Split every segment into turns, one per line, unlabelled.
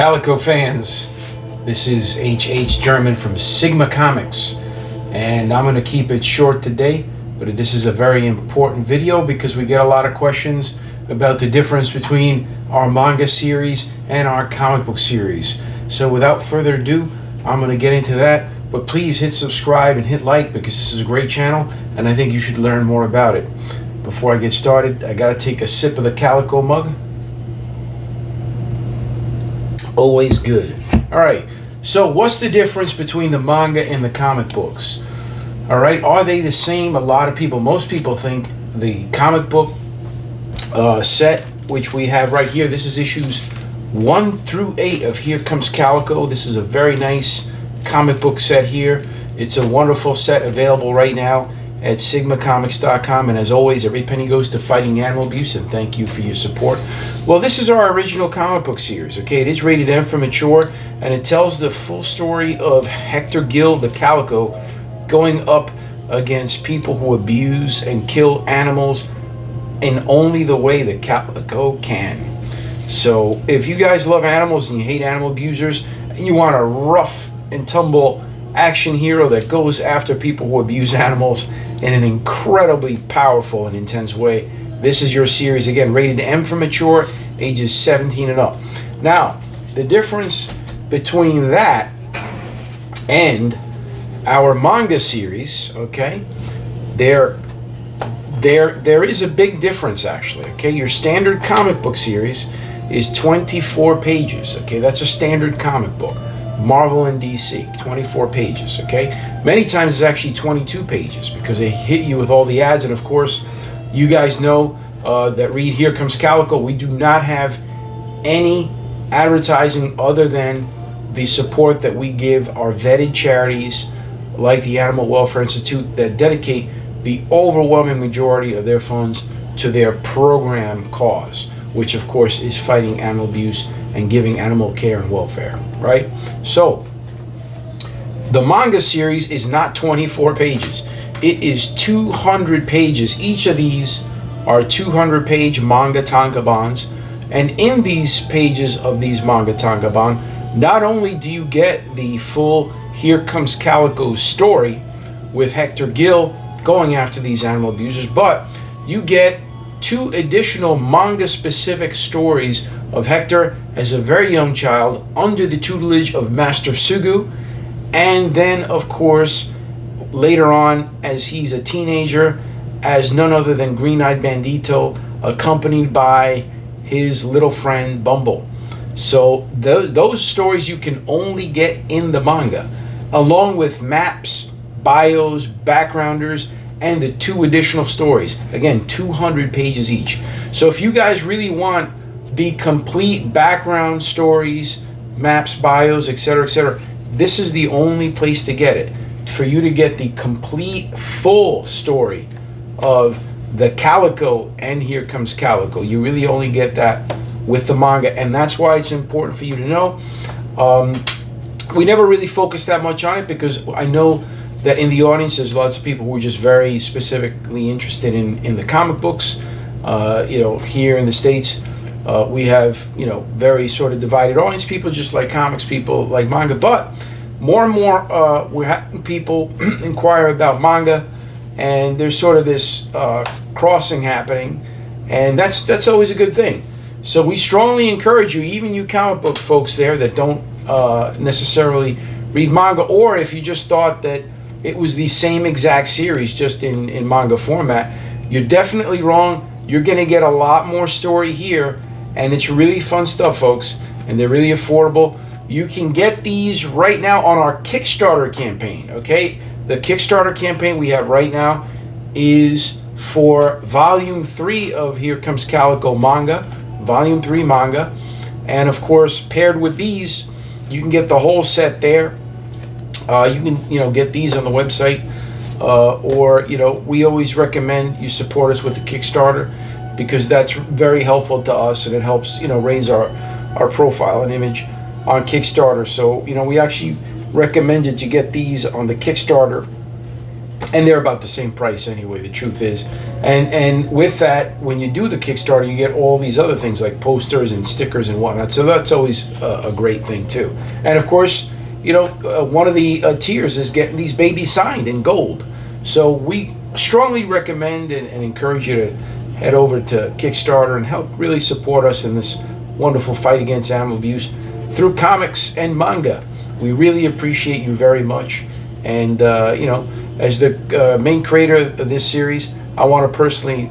CALICO fans, this is H German from Sigma Comics, and I'm going to keep it short today, but this is a very important video because we get a lot of questions about the difference between our manga series and our comic book series. So without further ado, I'm going to get into that, but please hit subscribe and hit like because this is a great channel and I think you should learn more about it. Before I get started, I got to take a sip of the CALICO mug. Always good. Alright, so what's the difference between the manga and the comic books? Alright, are they the same? Most people think the comic book set, which we have right here, this is issues 1 through 8 of Here Comes Calico. This is a very nice comic book set here. It's a wonderful set available right now at sigmacomics.com, and as always, every penny goes to fighting animal abuse, and thank you for your support. Well, this is our original comic book series, okay? It is rated M for mature, and it tells the full story of Hector Gill, the Calico, going up against people who abuse and kill animals in only the way the Calico can. So if you guys love animals and you hate animal abusers, and you want a rough and tumble action hero that goes after people who abuse animals in an incredibly powerful and intense way, this is your series. Again, rated M for mature, ages 17 and up. Now, the difference between that and our manga series, okay, there is a big difference actually, okay? Your standard comic book series is 24 pages, okay? That's a standard comic book. Marvel and DC, 24 pages, okay? Many times it's actually 22 pages because they hit you with all the ads, and of course, you guys know that read Here Comes Calico, we do not have any advertising other than the support that we give our vetted charities like the Animal Welfare Institute that dedicate the overwhelming majority of their funds to their program cause, which of course is fighting animal abuse and giving animal care and welfare, right? So, the manga series is not 24 pages. It is 200 pages. Each of these are 200-page manga tankobons, and in these pages of these manga tankobon, not only do you get the full Here Comes Calico story with Hector Gill going after these animal abusers, but you get 2 additional manga-specific stories of Hector as a very young child under the tutelage of Master Sugu, and then of course later on as he's a teenager as none other than Green-Eyed Bandito, accompanied by his little friend Bumble. So those stories you can only get in the manga, along with maps, bios, backgrounders, and the 2 additional stories. Again, 200 pages each. So if you guys really want the complete background stories, maps, bios, etc., this is the only place to get it. For you to get the complete, full story of the Calico and Here Comes Calico, you really only get that with the manga, and that's why it's important for you to know. We never really focus that much on it because I know that in the audience there's lots of people who are just very specifically interested in the comic books. Here in the States, we have, very sort of divided audience. People just like comics, people like manga. But more and more, we're having people inquire about manga, and there's sort of this crossing happening, and that's always a good thing. So we strongly encourage you, even you comic book folks there that don't necessarily read manga, or if you just thought that it was the same exact series just in manga format, you're definitely wrong. You're going to get a lot more story here, and it's really fun stuff, folks, and they're really affordable. You can get these right now on our Kickstarter campaign, okay? The Kickstarter campaign we have right now is for Volume 3 of Here Comes Calico manga, Volume 3 manga, and of course, paired with these, you can get the whole set there. You can, get these on the website, or, we always recommend you support us with the Kickstarter because that's very helpful to us and it helps, raise our profile and image on Kickstarter. So, we actually recommended to get these on the Kickstarter and they're about the same price anyway, the truth is. And with that, when you do the Kickstarter, you get all these other things like posters and stickers and whatnot, so that's always a great thing too. And of course, you know, one of the tiers is getting these babies signed in gold. So we strongly recommend and encourage you to head over to Kickstarter and help really support us in this wonderful fight against animal abuse through comics and manga. We really appreciate you very much. And, you know, as the main creator of this series, I want to personally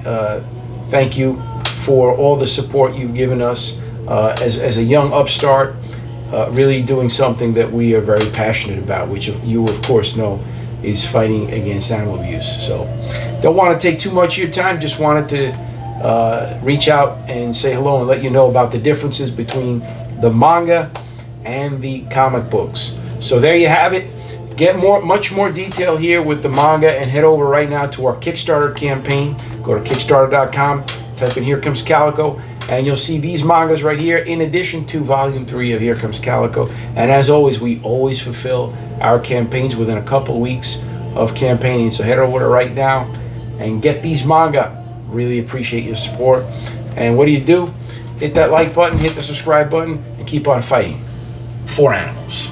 thank you for all the support you've given us as a young upstart, really doing something that we are very passionate about, which you, of course, know is fighting against animal abuse. So don't want to take too much of your time, just wanted to reach out and say hello and let you know about the differences between the manga and the comic books. So there you have it. Get much more detail here with the manga and head over right now to our Kickstarter campaign. Go to Kickstarter.com, type in Here Comes Calico, and you'll see these mangas right here in addition to Volume 3 of Here Comes Calico. And as always, we always fulfill our campaigns within a couple of weeks of campaigning. So head over right now and get these manga. Really appreciate your support. And what do? Hit that like button, hit the subscribe button, and keep on fighting for animals.